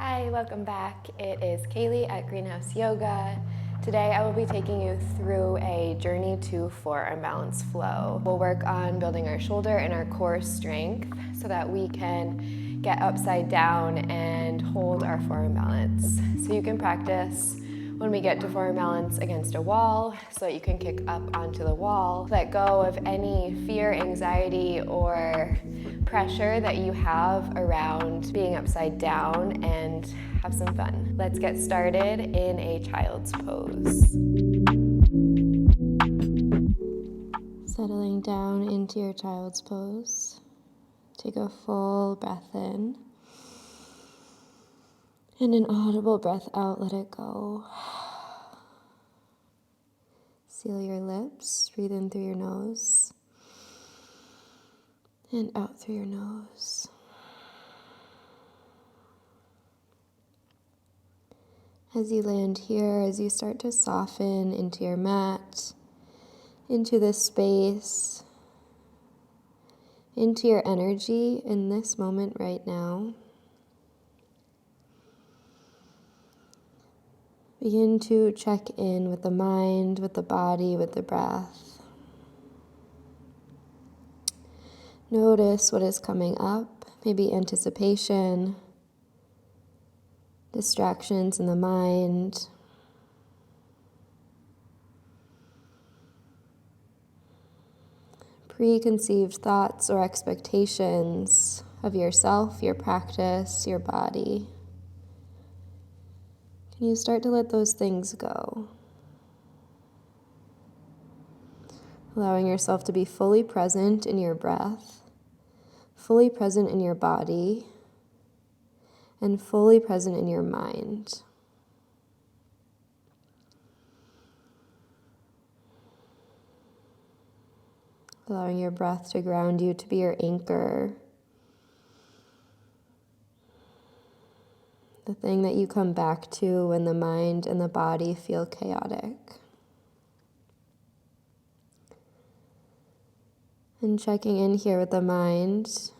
Hi, welcome back. It is Kaylie at Greenhouse Yoga. Today I will be taking you through a journey to forearm balance flow. We'll work on building our shoulder and our core strength so that we can get upside down and hold our forearm balance. So you can practice when we get to forearm balance against a wall so that you can kick up onto the wall. Let go of any fear, anxiety, or pressure that you have around being upside down and have some fun. Let's get started in a child's pose. Settling down into your child's pose. Take a full breath in. And an audible breath out, let it go. Seal your lips, breathe in through your nose. And out through your nose. As you land here, as you start to soften into your mat, into this space, into your energy in this moment right now, begin to check in with the mind, with the body, with the breath. Notice what is coming up, maybe anticipation, distractions in the mind, preconceived thoughts or expectations of yourself, your practice, your body. Can you start to let those things go? Allowing yourself to be fully present in your breath, fully present in your body, and fully present in your mind. Allowing your breath to ground you, to be your anchor. The thing that you come back to when the mind and the body feel chaotic. And checking in here with the mind,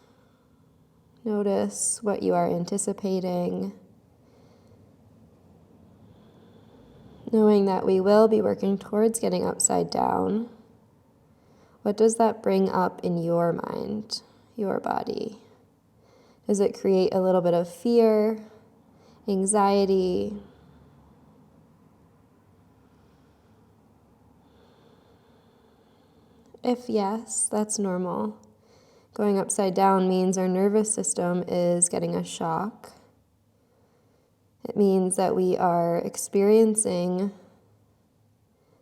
notice what you are anticipating. Knowing that we will be working towards getting upside down. What does that bring up in your mind, your body? Does it create a little bit of fear, anxiety? If yes, that's normal. Going upside down means our nervous system is getting a shock. It means that we are experiencing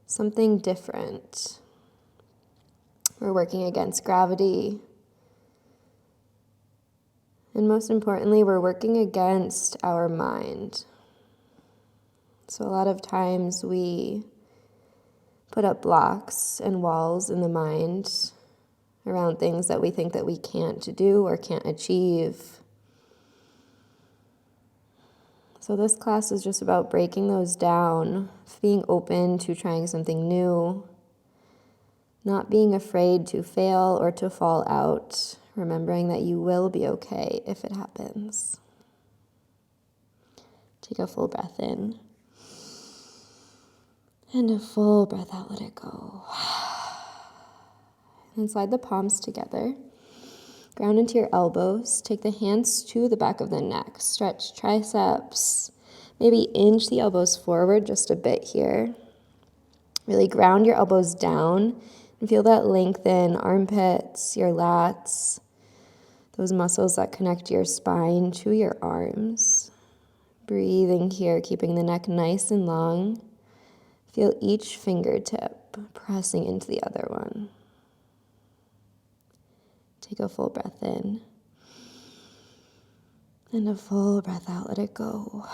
something different. We're working against gravity. And most importantly, we're working against our mind. So a lot of times we put up blocks and walls in the mind around things that we think that we can't do or can't achieve. So this class is just about breaking those down, being open to trying something new, not being afraid to fail or to fall out, remembering that you will be okay if it happens. Take a full breath in. And a full breath out, let it go. And slide the palms together. Ground into your elbows. Take the hands to the back of the neck. Stretch triceps. Maybe inch the elbows forward just a bit here. Really ground your elbows down and feel that lengthen armpits, your lats, those muscles that connect your spine to your arms. Breathing here, keeping the neck nice and long. Feel each fingertip pressing into the other one. Take a full breath in. And a full breath out, let it go.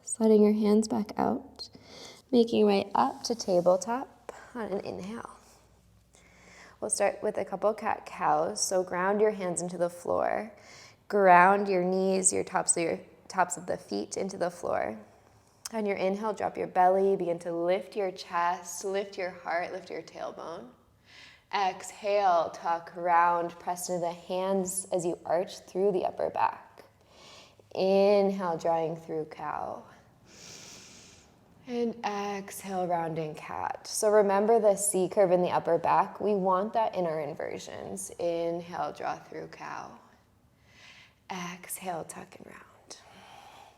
Sliding your hands back out. Making your way up to tabletop on an inhale. We'll start with a couple cat-cows. So ground your hands into the floor. Ground your knees, your tops of the feet into the floor. On your inhale, drop your belly. Begin to lift your chest, lift your heart, lift your tailbone. Exhale, tuck round, press into the hands as you arch through the upper back. Inhale, drawing through cow. And exhale, rounding cat. So remember the C curve in the upper back. We want that in our inversions. Inhale, draw through cow. Exhale, tuck and round.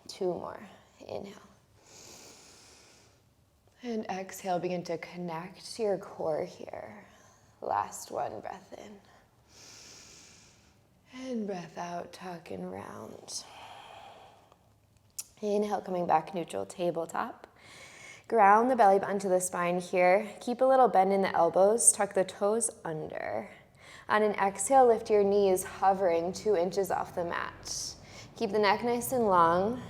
2 more. Inhale. And exhale, begin to connect to your core here. Last one, breath in. And breath out, tuck and round. Inhale, coming back, neutral tabletop. Ground the belly button to the spine here. Keep a little bend in the elbows, tuck the toes under. On an exhale, lift your knees, hovering 2 inches off the mat. Keep the neck nice and long.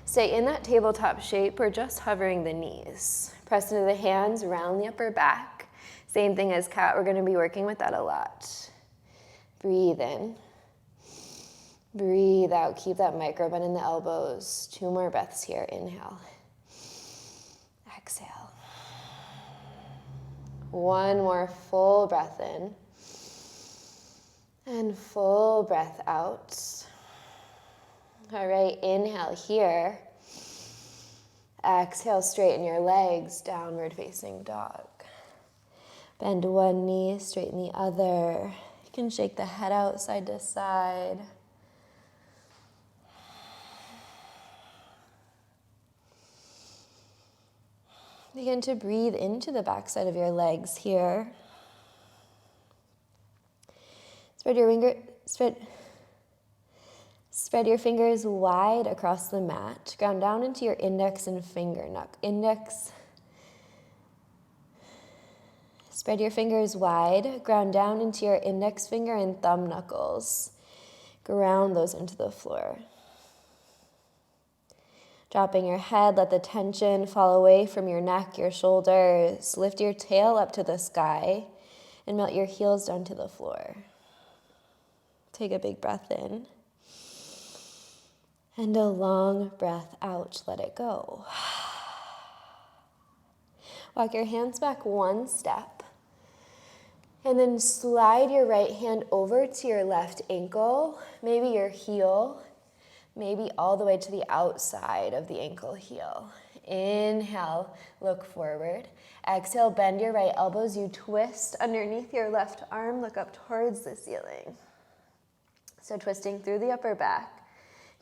Stay in that tabletop shape or just hovering the knees. Press into the hands, round the upper back. Same thing as cat, we're gonna be working with that a lot. Breathe in. Breathe out, keep that micro bend in the elbows. 2 more breaths here, inhale. Exhale. 1 more full breath in. And full breath out. All right, inhale here. Exhale, straighten your legs, downward facing dog. Bend one knee, straighten the other. You can shake the head out side to side. Begin to breathe into the backside of your legs here. Spread your fingers wide across the mat. Ground down into your index and finger Spread your fingers wide. Ground down into your index finger and thumb knuckles. Ground those into the floor. Dropping your head, let the tension fall away from your neck, your shoulders. Lift your tail up to the sky and melt your heels down to the floor. Take a big breath in. And a long breath out, let it go. Walk your hands back 1 step. And then slide your right hand over to your left ankle, maybe your heel, maybe all the way to the outside of the ankle heel. Inhale, look forward. Exhale, bend your right elbows. You twist underneath your left arm, look up towards the ceiling. So twisting through the upper back.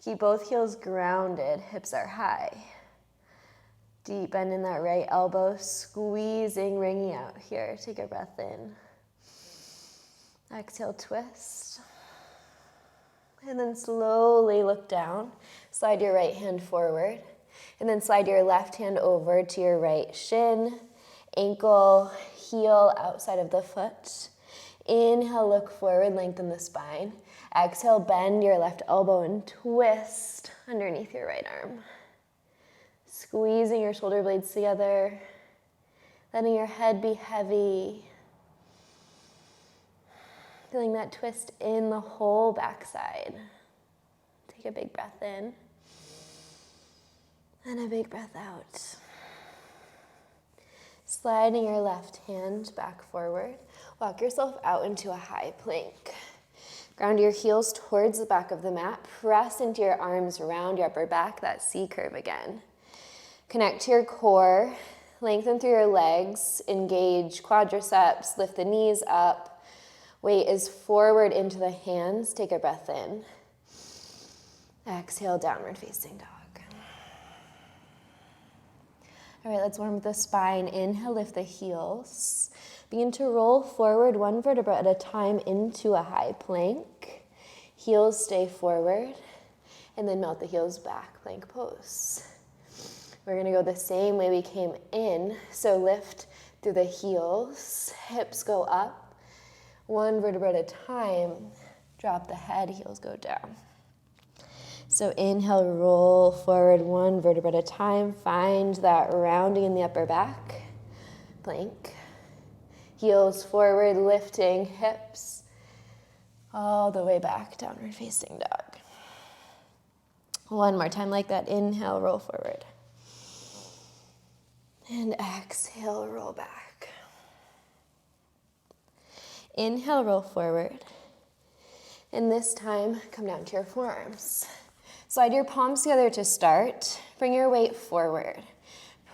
Keep both heels grounded, hips are high. Deep bend in that right elbow, squeezing, wringing out here. Take a breath in. Exhale, twist. And then slowly look down. Slide your right hand forward. And then slide your left hand over to your right shin, ankle, heel outside of the foot. Inhale, look forward, lengthen the spine. Exhale, bend your left elbow and twist underneath your right arm. Squeezing your shoulder blades together, letting your head be heavy. Feeling that twist in the whole backside. Take a big breath in. And a big breath out. Sliding your left hand back forward. Walk yourself out into a high plank. Ground your heels towards the back of the mat. Press into your arms around your upper back, that C curve again. Connect to your core. Lengthen through your legs. Engage quadriceps. Lift the knees up. Weight is forward into the hands. Take a breath in. Exhale, downward facing dog. All right, let's warm up the spine. Inhale, lift the heels. Begin to roll forward 1 vertebra at a time into a high plank. Heels stay forward, and then melt the heels back, plank pose. We're gonna go the same way we came in. So lift through the heels, hips go up. 1 vertebra at a time, drop the head, heels go down. So inhale, roll forward 1 vertebra at a time. Find that rounding in the upper back, plank. Heels forward, lifting hips all the way back, downward facing dog. 1 more time like that. Inhale, roll forward. And exhale, roll back. Inhale, roll forward. And this time, come down to your forearms. Slide your palms together to start. Bring your weight forward.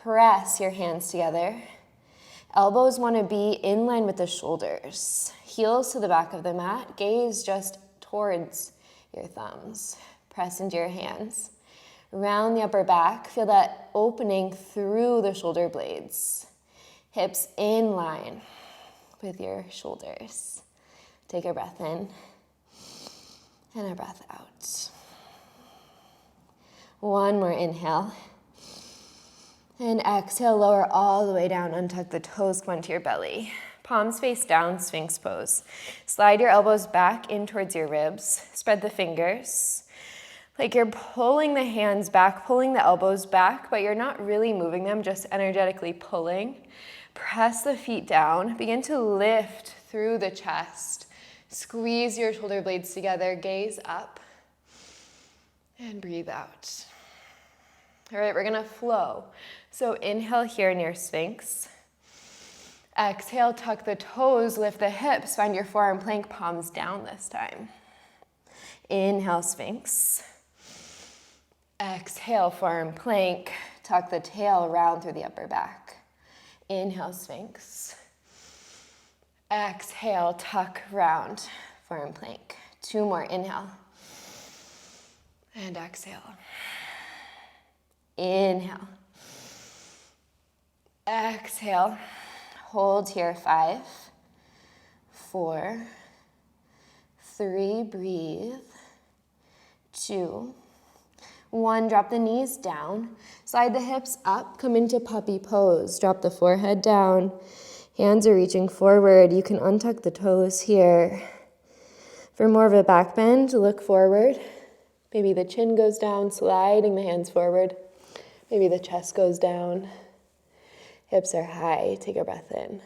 Press your hands together. Elbows want to be in line with the shoulders. Heels to the back of the mat. Gaze just towards your thumbs. Press into your hands. Round the upper back. Feel that opening through the shoulder blades. Hips in line with your shoulders. Take a breath in and a breath out. One more inhale. And exhale, lower all the way down, untuck the toes, come onto your belly. Palms face down, Sphinx pose. Slide your elbows back in towards your ribs. Spread the fingers. Like you're pulling the hands back, pulling the elbows back, but you're not really moving them, just energetically pulling. Press the feet down. Begin to lift through the chest. Squeeze your shoulder blades together, gaze up, and breathe out. All right, we're gonna flow. So inhale here in your Sphinx. Exhale, tuck the toes, lift the hips, find your forearm plank, palms down this time. Inhale, Sphinx. Exhale, forearm plank, tuck the tail round through the upper back. Inhale, Sphinx. Exhale, tuck round, forearm plank. Two more, inhale. And exhale. Inhale. Exhale. Hold here, 5, 4, 3, breathe. 2, 1, drop the knees down. Slide the hips up, come into puppy pose. Drop the forehead down. Hands are reaching forward. You can untuck the toes here. For more of a back bend, look forward. Maybe the chin goes down, sliding the hands forward. Maybe the chest goes down. Hips are high. Take a breath in.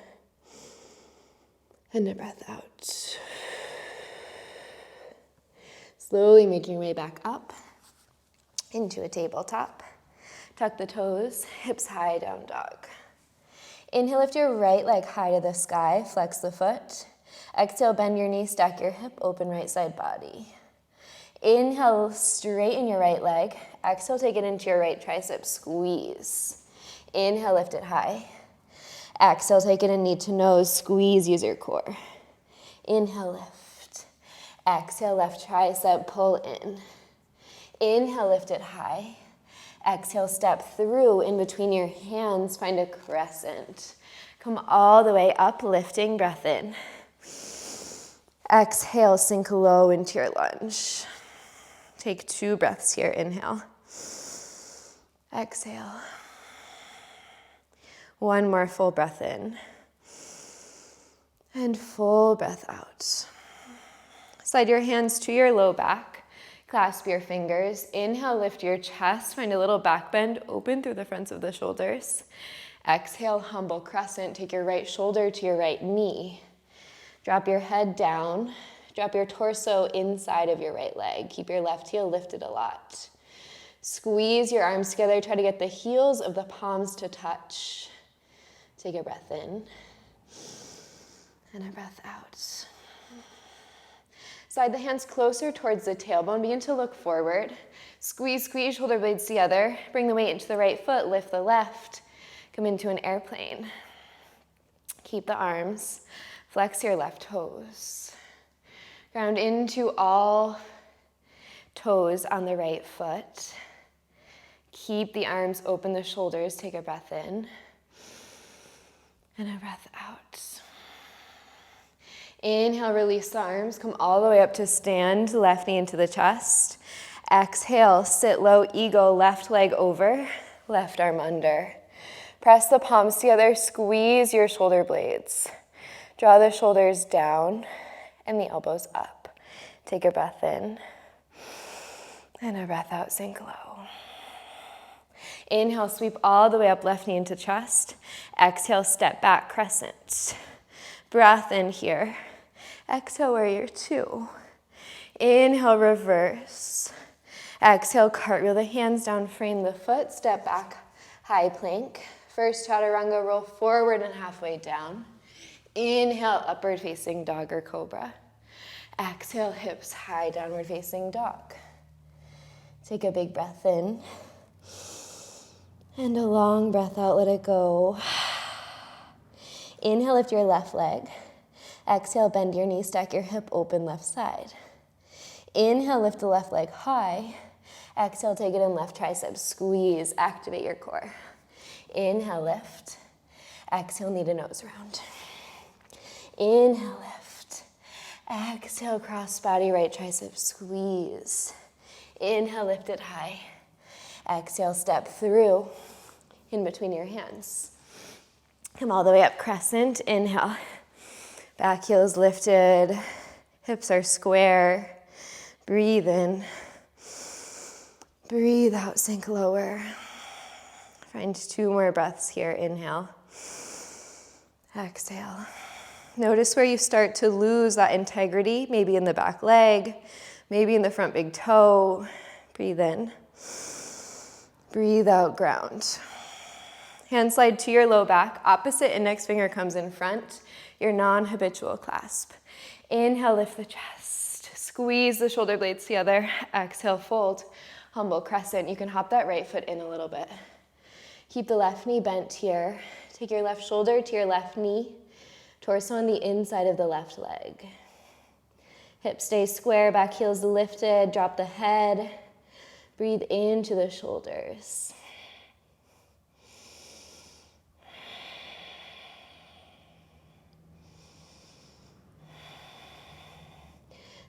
And a breath out. Slowly making your way back up into a tabletop. Tuck the toes, hips high, down dog. Inhale, lift your right leg high to the sky, flex the foot. Exhale, bend your knee, stack your hip, open right side body. Inhale, straighten your right leg. Exhale, take it into your right tricep, squeeze. Inhale, lift it high. Exhale, take it in knee to nose, squeeze, use your core. Inhale, lift. Exhale, left tricep, pull in. Inhale, lift it high. Exhale, step through in between your hands, find a crescent. Come all the way up, lifting, breath in. Exhale, sink low into your lunge. Take 2 breaths here, inhale. Exhale. 1 more full breath in. And full breath out. Slide your hands to your low back. Clasp your fingers. Inhale, lift your chest. Find a little back bend. Open through the fronts of the shoulders. Exhale, humble crescent. Take your right shoulder to your right knee. Drop your head down. Drop your torso inside of your right leg. Keep your left heel lifted a lot. Squeeze your arms together. Try to get the heels of the palms to touch. Take a breath in. And a breath out. Slide the hands closer towards the tailbone. Begin to look forward. Squeeze, squeeze, shoulder blades together. Bring the weight into the right foot. Lift the left. Come into an airplane. Keep the arms. Flex your left toes. Ground into all toes on the right foot. Keep the arms open, the shoulders. Take a breath in. And a breath out. Inhale, release the arms. Come all the way up to stand, left knee into the chest. Exhale, sit low, ego, left leg over, left arm under. Press the palms together, squeeze your shoulder blades. Draw the shoulders down and the elbows up. Take a breath in and a breath out, sink low. Inhale, sweep all the way up, left knee into chest. Exhale, step back, crescent. Breath in here. Exhale, warrior 2. Inhale, reverse. Exhale, cartwheel the hands down, frame the foot, step back, high plank. First chaturanga, roll forward and halfway down. Inhale, upward facing dog or cobra. Exhale, hips high, downward facing dog. Take a big breath in. And a long breath out, let it go. Inhale, lift your left leg. Exhale, bend your knee, stack your hip open left side. Inhale, lift the left leg high. Exhale, take it in left tricep, squeeze, activate your core. Inhale, lift. Exhale, knee to nose round. Inhale, lift. Exhale, cross body, right tricep, squeeze. Inhale, lift it high. Exhale, step through in between your hands. Come all the way up, crescent, inhale. Back heel is lifted, hips are square. Breathe in. Breathe out, sink lower. Find 2 more breaths here, inhale. Exhale. Notice where you start to lose that integrity, maybe in the back leg, maybe in the front big toe. Breathe in. Breathe out, ground. Hand slide to your low back. Opposite index finger comes in front, your non-habitual clasp. Inhale, lift the chest. Squeeze the shoulder blades together. Exhale, fold. Humble crescent. You can hop that right foot in a little bit. Keep the left knee bent here. Take your left shoulder to your left knee. Torso on the inside of the left leg. Hips stay square, back heel's lifted. Drop the head. Breathe into the shoulders.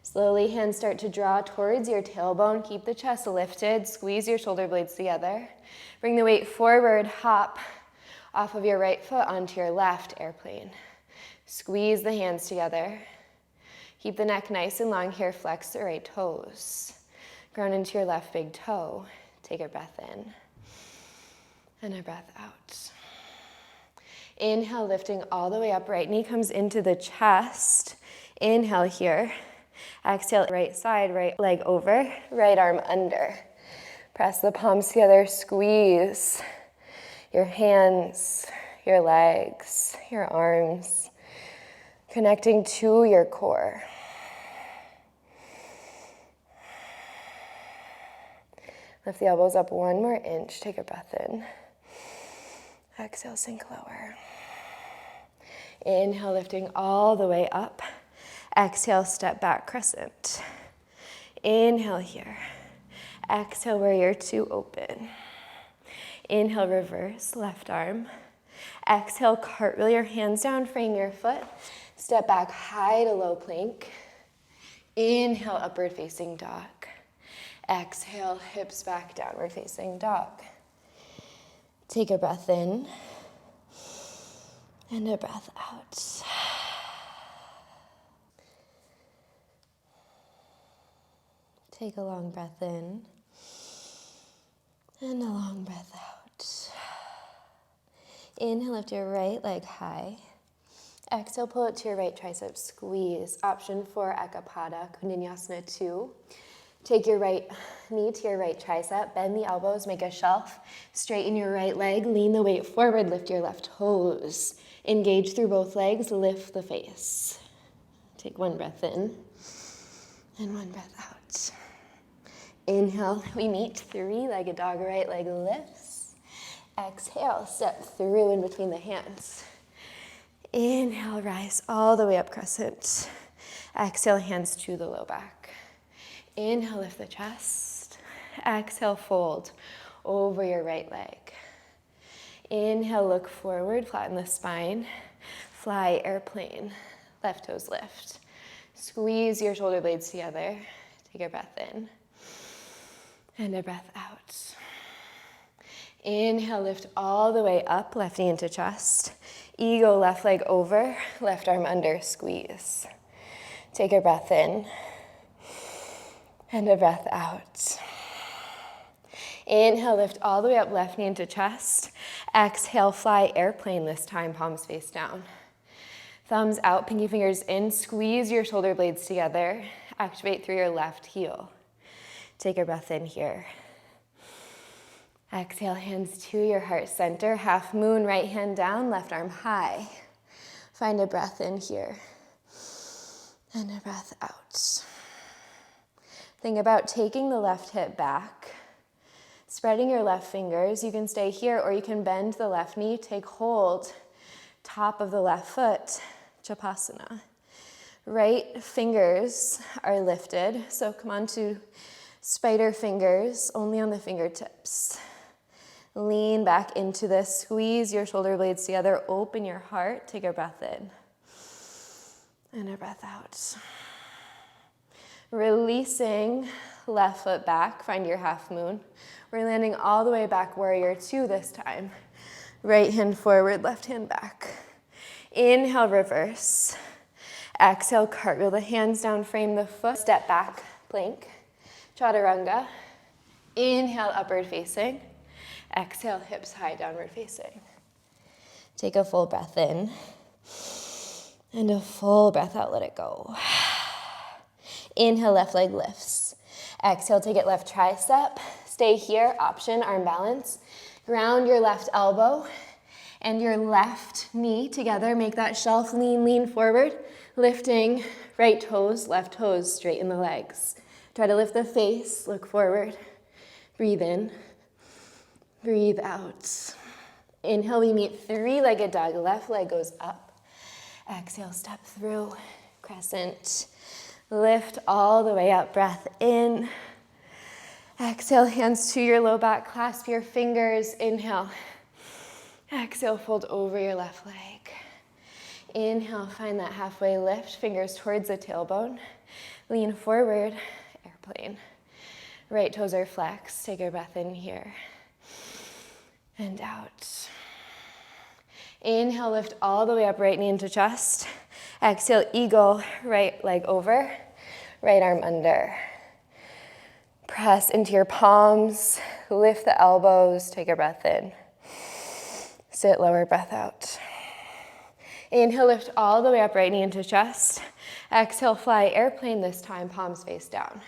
Slowly, hands start to draw towards your tailbone. Keep the chest lifted. Squeeze your shoulder blades together. Bring the weight forward. Hop off of your right foot onto your left, airplane. Squeeze the hands together. Keep the neck nice and long here. Flex the right toes. Ground into your left big toe. Take a breath in and a breath out. Inhale, lifting all the way up. Right knee comes into the chest. Inhale here. Exhale, right side, right leg over, right arm under. Press the palms together, squeeze your hands, your legs, your arms, connecting to your core. Lift the elbows up 1 more inch. Take a breath in. Exhale, sink lower. Inhale, lifting all the way up. Exhale, step back, crescent. Inhale here. Exhale, warrior 2, open. Inhale, reverse, left arm. Exhale, cartwheel your hands down, frame your foot. Step back, high to low plank. Inhale, upward facing dog. Exhale, hips back, downward facing dog. Take a breath in and a breath out. Take a long breath in and a long breath out. Inhale, lift your right leg high. Exhale, pull it to your right tricep, squeeze. Option 4, Eka Pada Koundinyasana 2. Take your right knee to your right tricep, bend the elbows, make a shelf. Straighten your right leg, lean the weight forward, lift your left toes. Engage through both legs, lift the face. Take 1 breath in and 1 breath out. Inhale, we meet 3-legged dog, right leg lifts. Exhale, step through in between the hands. Inhale, rise all the way up, crescent. Exhale, hands to the low back. Inhale, lift the chest. Exhale, fold over your right leg. Inhale, look forward, flatten the spine. Fly, airplane. Left toes lift. Squeeze your shoulder blades together. Take a breath in and a breath out. Inhale, lift all the way up, left knee into chest. Ego, left leg over, left arm under, squeeze. Take a breath in and a breath out. Inhale, lift all the way up, left knee into chest. Exhale, fly airplane this time, palms face down. Thumbs out, pinky fingers in, squeeze your shoulder blades together. Activate through your left heel. Take a breath in here. Exhale, hands to your heart center. Half moon, right hand down, left arm high. Find a breath in here and a breath out. Think about taking the left hip back, spreading your left fingers. You can stay here or you can bend the left knee, take hold, top of the left foot, Shavasana. Right fingers are lifted, so come on to spider fingers, only on the fingertips. Lean back into this, squeeze your shoulder blades together, open your heart, take a breath in, and a breath out. Releasing left foot back, find your half moon. We're landing all the way back, warrior two this time. Right hand forward, left hand back. Inhale, reverse. Exhale, cartwheel the hands down, frame the foot, step back, plank, chaturanga. Inhale, upward facing. Exhale, hips high, downward facing. Take a full breath in and a full breath out, let it go. Inhale, left leg lifts. Exhale, take it left tricep. Stay here, option, arm balance. Ground your left elbow and your left knee together. Make that shelf lean forward. Lifting right toes, left toes, straighten the legs. Try to lift the face, look forward. Breathe in, breathe out. Inhale, we meet three-legged dog. Left leg goes up. Exhale, step through, crescent. Lift all the way up, breath in. Exhale, hands to your low back, clasp your fingers. Inhale. Exhale, fold over your left leg. Inhale, find that halfway lift, fingers towards the tailbone. Lean forward, airplane. Right toes are flexed. Take a breath in here. And out. Inhale, lift all the way up, right knee into chest. Exhale, eagle, right leg over, right arm under. Press into your palms, lift the elbows, take a breath in. Sit lower, breath out. Inhale, lift all the way up, right knee into chest. Exhale, fly airplane this time, palms face down.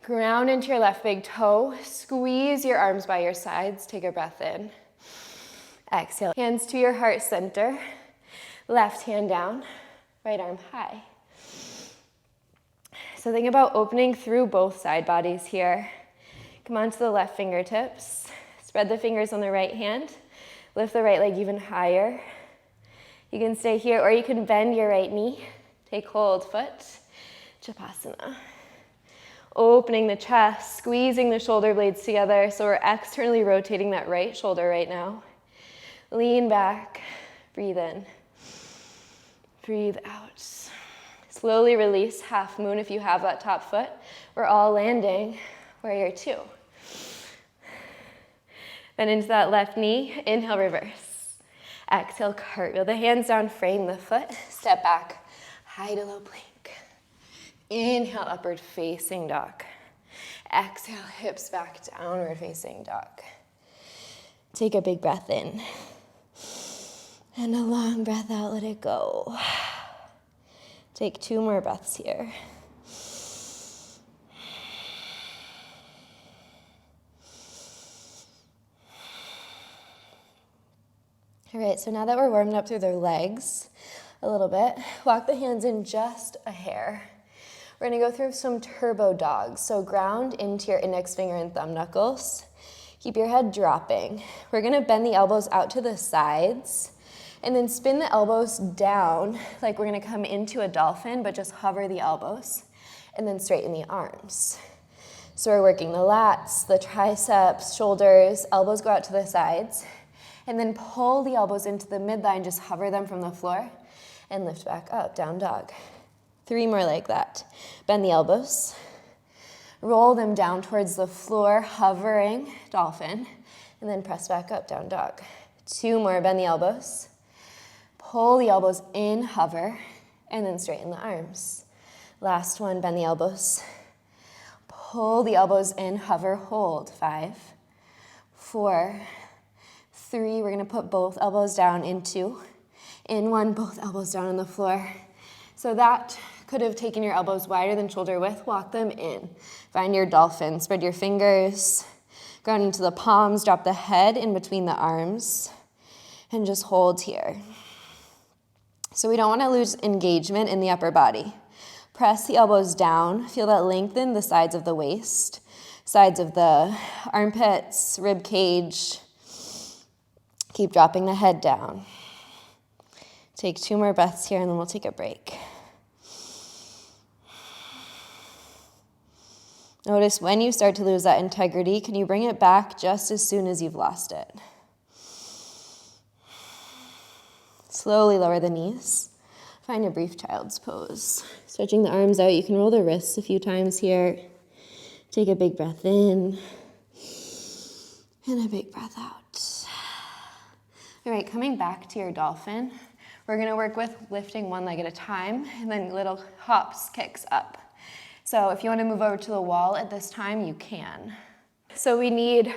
Ground into your left big toe. Squeeze your arms by your sides. Take a breath in. Exhale, hands to your heart center. Left hand down, right arm high. So think about opening through both side bodies here. Come on to the left fingertips. Spread the fingers on the right hand. Lift the right leg even higher. You can stay here or you can bend your right knee. Take hold, foot, Shavasana. Opening the chest, squeezing the shoulder blades together. So we're externally rotating that right shoulder right now. Lean back, breathe in, breathe out. Slowly release, half moon if you have that top foot. We're all landing, warrior two. Then into that left knee, inhale, reverse. Exhale, cartwheel the hands down, frame the foot, step back, high to low plank. Inhale, upward facing dog. Exhale, hips back, downward facing dog. Take a big breath in. And a long breath out, let it go. Take 2 more breaths here. All right, so now that we're warming up through their legs a little bit, walk the hands in just a hair. We're gonna go through some turbo dogs. So ground into your index finger and thumb knuckles. Keep your head dropping. We're gonna bend the elbows out to the sides and then spin the elbows down like we're gonna come into a dolphin, but just hover the elbows and then straighten the arms. So we're working the lats, the triceps, shoulders, elbows go out to the sides. And then pull the elbows into the midline, just hover them from the floor and lift back up, down dog. 3 more like that. Bend the elbows. Roll them down towards the floor, hovering, dolphin. And then press back up, down dog. 2 more, bend the elbows. Pull the elbows in, hover, and then straighten the arms. Last one, bend the elbows. Pull the elbows in, hover, hold. 5, 4, 3, we're gonna put both elbows down in 2. In 1, both elbows down on the floor. So that could have taken your elbows wider than shoulder width. Walk them in. Find your dolphin. Spread your fingers. Ground into the palms. Drop the head in between the arms. And just hold here. So we don't wanna lose engagement in the upper body. Press the elbows down. Feel that lengthen the sides of the waist, sides of the armpits, rib cage. Keep dropping the head down. Take 2 more breaths here and then we'll take a break. Notice when you start to lose that integrity, can you bring it back just as soon as you've lost it? Slowly lower the knees. Find a brief child's pose. Stretching the arms out, you can roll the wrists a few times here. Take a big breath in and a big breath out. All right, coming back to your dolphin, we're gonna work with lifting one leg at a time and then little hops, kicks up. So if you want to move over to the wall at this time, you can. So we need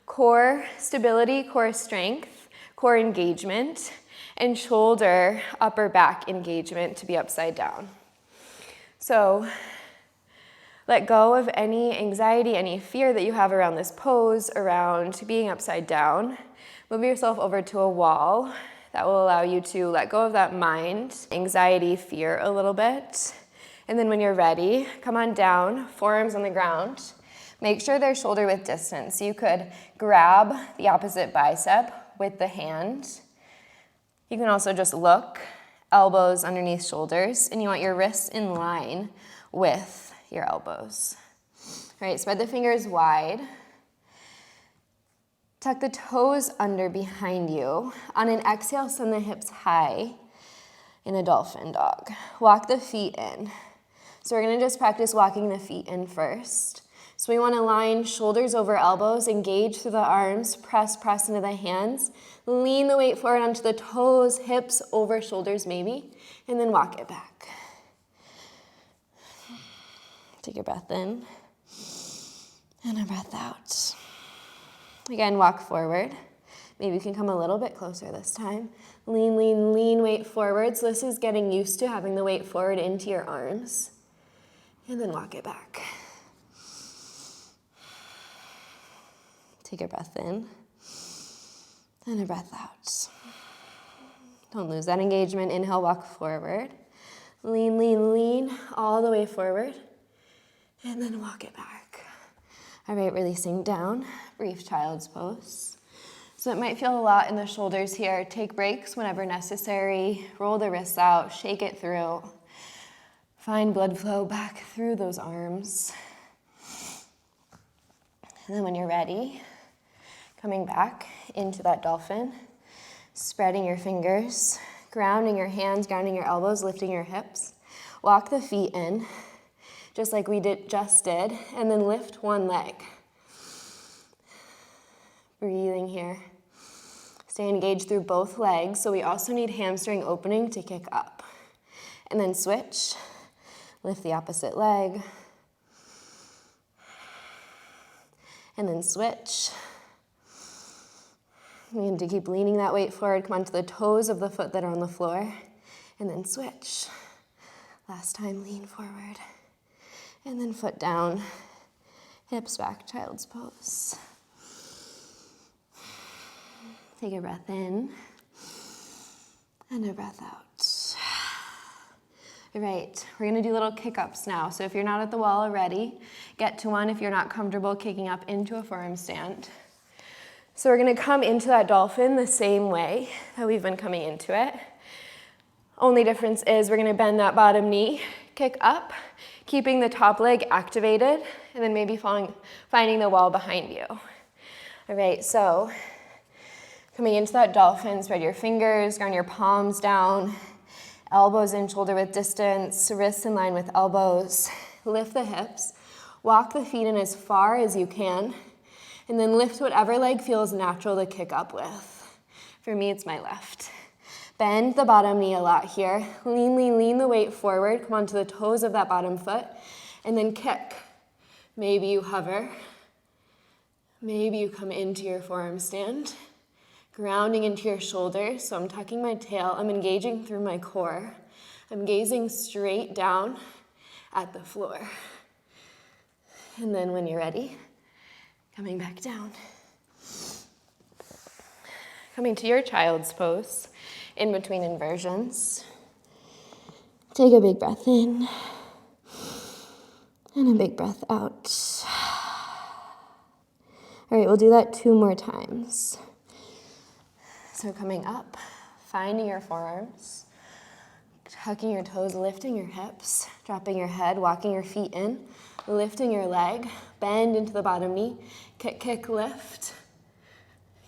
core stability, core strength, core engagement, and shoulder, upper back engagement to be upside down. So let go of any anxiety, any fear that you have around this pose, around being upside down. Move yourself over to a wall. That will allow you to let go of that mind, anxiety, fear a little bit. And then when you're ready, come on down, forearms on the ground. Make sure they're shoulder width distance. So you could grab the opposite bicep with the hand. You can also just look, elbows underneath shoulders, and you want your wrists in line with your elbows. All right, spread the fingers wide. Tuck the toes under behind you. On an exhale, send the hips high in a dolphin dog. Walk the feet in. So we're gonna just practice walking the feet in first. So we wanna line shoulders over elbows, engage through the arms, press into the hands, lean the weight forward onto the toes, hips over shoulders maybe, and then walk it back. Take a breath in and a breath out. Again, walk forward. Maybe you can come a little bit closer this time. Lean, lean, lean, weight forward. So this is getting used to having the weight forward into your arms. And then walk it back. Take a breath in and a breath out. Don't lose that engagement. Inhale, walk forward. Lean, lean, lean, all the way forward. And then walk it back. All right, releasing down, brief child's pose. So it might feel a lot in the shoulders here. Take breaks whenever necessary. Roll the wrists out, shake it through. Find blood flow back through those arms. And then when you're ready, coming back into that dolphin, spreading your fingers, grounding your hands, grounding your elbows, lifting your hips. Walk the feet in, just like we just did, and then lift one leg. Breathing here. Stay engaged through both legs, so we also need hamstring opening to kick up. And then switch. Lift the opposite leg. And then switch. We need to keep leaning that weight forward. Come onto the toes of the foot that are on the floor. And then switch. Last time, lean forward. And then foot down. Hips back, child's pose. Take a breath in. And a breath out. All right, we're gonna do little kick-ups now. So if you're not at the wall already, get to one if you're not comfortable kicking up into a forearm stand. So we're gonna come into that dolphin the same way that we've been coming into it. Only difference is we're gonna bend that bottom knee, kick up, keeping the top leg activated, and then maybe finding the wall behind you. All right, so coming into that dolphin, spread your fingers, ground your palms down, elbows in shoulder width distance, wrists in line with elbows. Lift the hips, walk the feet in as far as you can, and then lift whatever leg feels natural to kick up with. For me, it's my left. Bend the bottom knee a lot here. Lean, lean, lean the weight forward. Come onto the toes of that bottom foot, and then kick. Maybe you hover. Maybe you come into your forearm stand. Grounding into your shoulders, so I'm tucking my tail, I'm engaging through my core. I'm gazing straight down at the floor. And then when you're ready, coming back down. Coming to your child's pose, in between inversions. Take a big breath in And a big breath out. All right, we'll do that 2 more times. So coming up, finding your forearms, tucking your toes, lifting your hips, dropping your head, walking your feet in, lifting your leg, bend into the bottom knee, kick, kick, lift.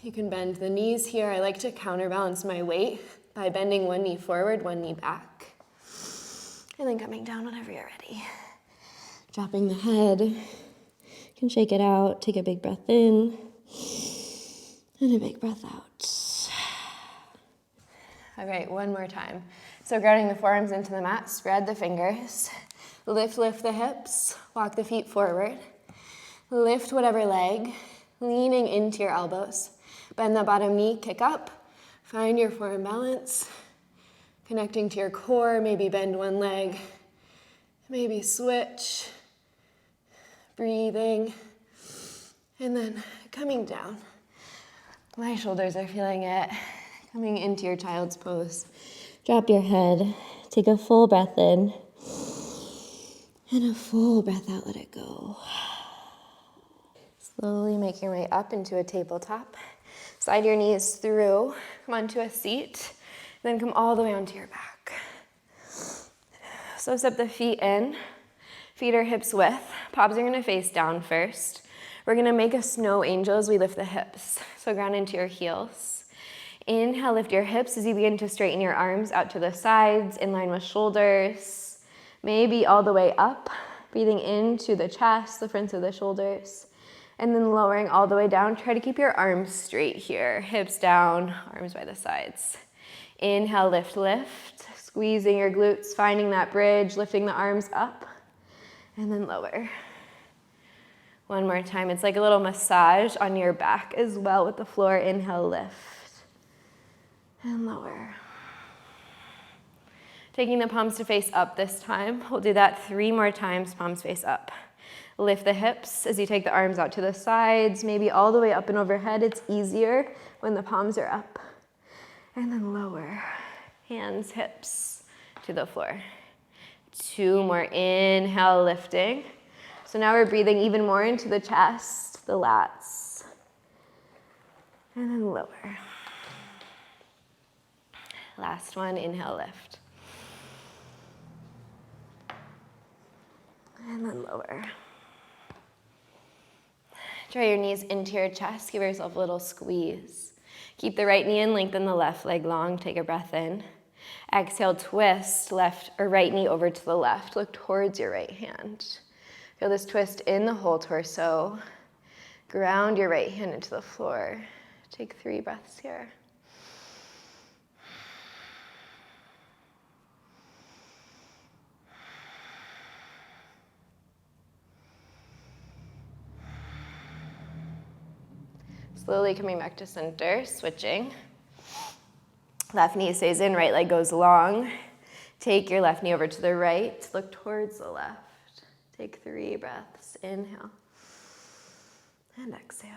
You can bend the knees here. I like to counterbalance my weight by bending one knee forward, one knee back. And then coming down whenever you're ready. Dropping the head. You can shake it out, take a big breath in, and a big breath out. All right, one more time. So grounding the forearms into the mat, spread the fingers. Lift the hips, walk the feet forward. Lift whatever leg, leaning into your elbows. Bend the bottom knee, kick up. Find your forearm balance. Connecting to your core, maybe bend one leg. Maybe switch. Breathing. And then coming down. My shoulders are feeling it. Coming into your child's pose. Drop your head. Take a full breath in. And a full breath out, let it go. Slowly make your way up into a tabletop. Slide your knees through, come onto a seat, then come all the way onto your back. So step the feet in, feet are hips width. Palms are gonna face down first. We're gonna make a snow angel as we lift the hips. So ground into your heels. Inhale, lift your hips as you begin to straighten your arms out to the sides, in line with shoulders. Maybe all the way up, breathing into the chest, the fronts of the shoulders. And then lowering all the way down. Try to keep your arms straight here. Hips down, arms by the sides. Inhale, lift, lift. Squeezing your glutes, finding that bridge, lifting the arms up. And then lower. One more time. It's like a little massage on your back as well with the floor. Inhale, lift. And lower. Taking the palms to face up this time. We'll do that 3 more times, palms face up. Lift the hips as you take the arms out to the sides, maybe all the way up and overhead. It's easier when the palms are up. And then lower, hands, hips to the floor. 2 more, inhale, lifting. So now we're breathing even more into the chest, the lats. And then lower. Last one, inhale, lift. And then lower. Draw your knees into your chest. Give yourself a little squeeze. Keep the right knee in, lengthen the left leg long. Take a breath in. Exhale, twist left or right knee over to the left. Look towards your right hand. Feel this twist in the whole torso. Ground your right hand into the floor. Take 3 breaths here. Slowly coming back to center, switching. Left knee stays in, right leg goes long. Take your left knee over to the right, look towards the left. Take 3 breaths, inhale and exhale.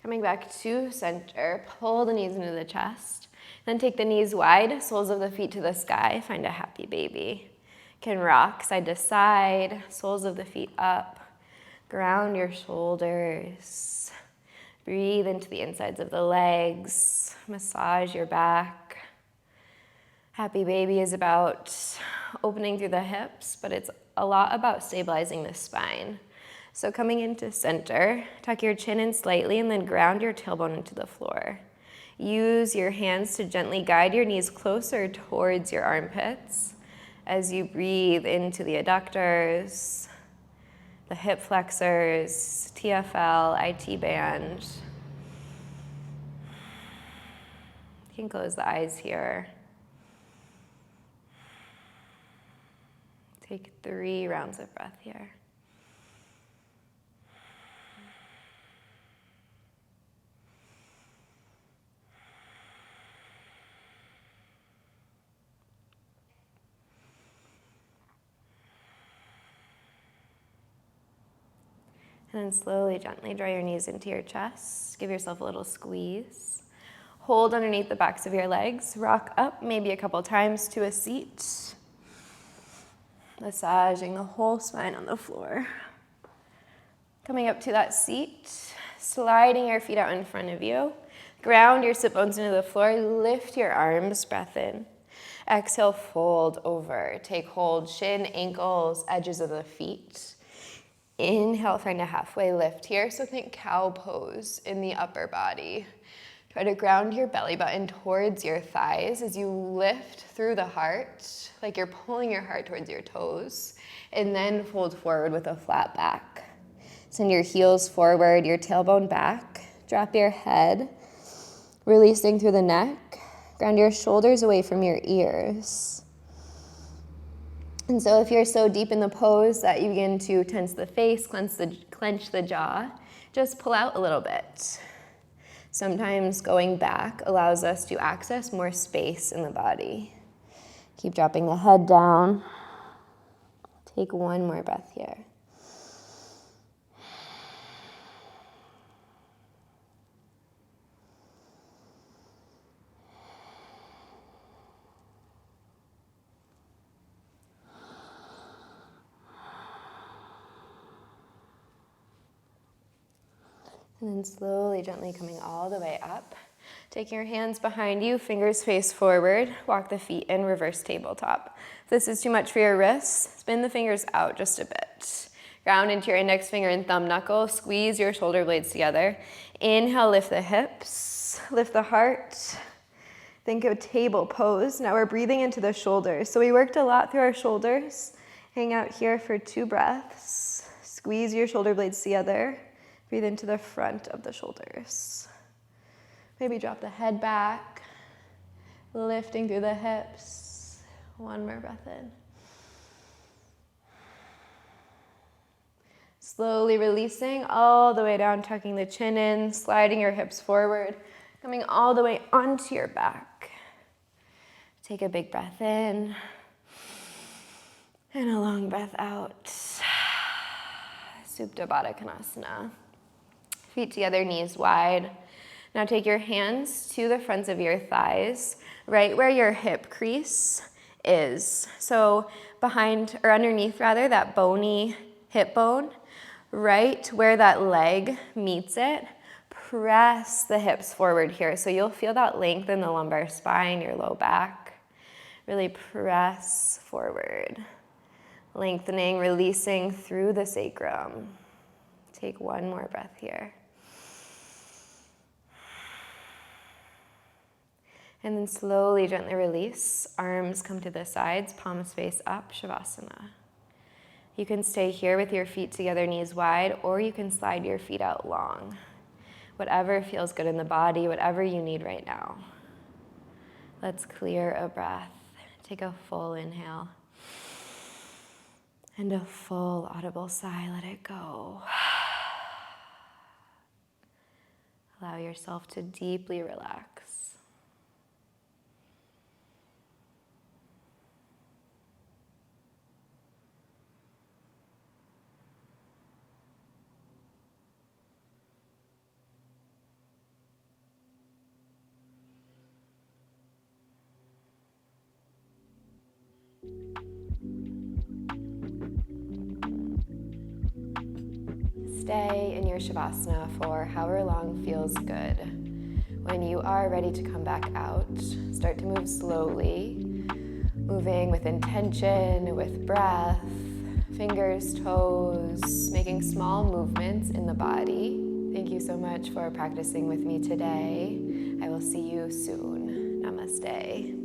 Coming back to center, pull the knees into the chest. Then take the knees wide, soles of the feet to the sky, find a happy baby. Can rock side to side, soles of the feet up. Ground your shoulders. Breathe into the insides of the legs. Massage your back. Happy baby is about opening through the hips, but it's a lot about stabilizing the spine. So coming into center, tuck your chin in slightly and then ground your tailbone into the floor. Use your hands to gently guide your knees closer towards your armpits as you breathe into the adductors, the hip flexors, TFL, IT band. You can close the eyes here. Take 3 rounds of breath here. And then slowly, gently draw your knees into your chest. Give yourself a little squeeze. Hold underneath the backs of your legs. Rock up maybe a couple times to a seat. Massaging the whole spine on the floor. Coming up to that seat, sliding your feet out in front of you. Ground your sit bones into the floor. Lift your arms, breath in. Exhale, fold over. Take hold, shin, ankles, edges of the feet. Inhale, find a halfway lift here. So think cow pose in the upper body. Try to ground your belly button towards your thighs as you lift through the heart, like you're pulling your heart towards your toes, and then fold forward with a flat back. Send your heels forward, your tailbone back. Drop your head, releasing through the neck. Ground your shoulders away from your ears. And so if you're so deep in the pose that you begin to tense the face, clench the jaw, just pull out a little bit. Sometimes going back allows us to access more space in the body. Keep dropping the head down. Take one more breath here. And then slowly, gently coming all the way up. Taking your hands behind you, fingers face forward. Walk the feet in, reverse tabletop. If this is too much for your wrists, spin the fingers out just a bit. Ground into your index finger and thumb knuckle. Squeeze your shoulder blades together. Inhale, lift the hips, lift the heart. Think of table pose. Now we're breathing into the shoulders. So we worked a lot through our shoulders. Hang out here for 2 breaths. Squeeze your shoulder blades together. Breathe into the front of the shoulders. Maybe drop the head back, lifting through the hips. One more breath in. Slowly releasing all the way down, tucking the chin in, sliding your hips forward, coming all the way onto your back. Take a big breath in and a long breath out. Supta Baddha Konasana. Feet together, knees wide. Now take your hands to the fronts of your thighs, right where your hip crease is. So behind, or underneath rather, that bony hip bone, right where that leg meets it, press the hips forward here. So you'll feel that length in the lumbar spine, your low back. Really press forward. Lengthening, releasing through the sacrum. Take one more breath here. And then slowly, gently release. Arms come to the sides, palms face up, Shavasana. You can stay here with your feet together, knees wide, or you can slide your feet out long. Whatever feels good in the body, whatever you need right now. Let's clear a breath. Take a full inhale. And a full audible sigh, let it go. Allow yourself to deeply relax. Stay in your Shavasana for however long feels good. When you are ready to come back out, start to move slowly, moving with intention, with breath, fingers, toes, making small movements in the body. Thank you so much for practicing with me today. I will see you soon. Namaste.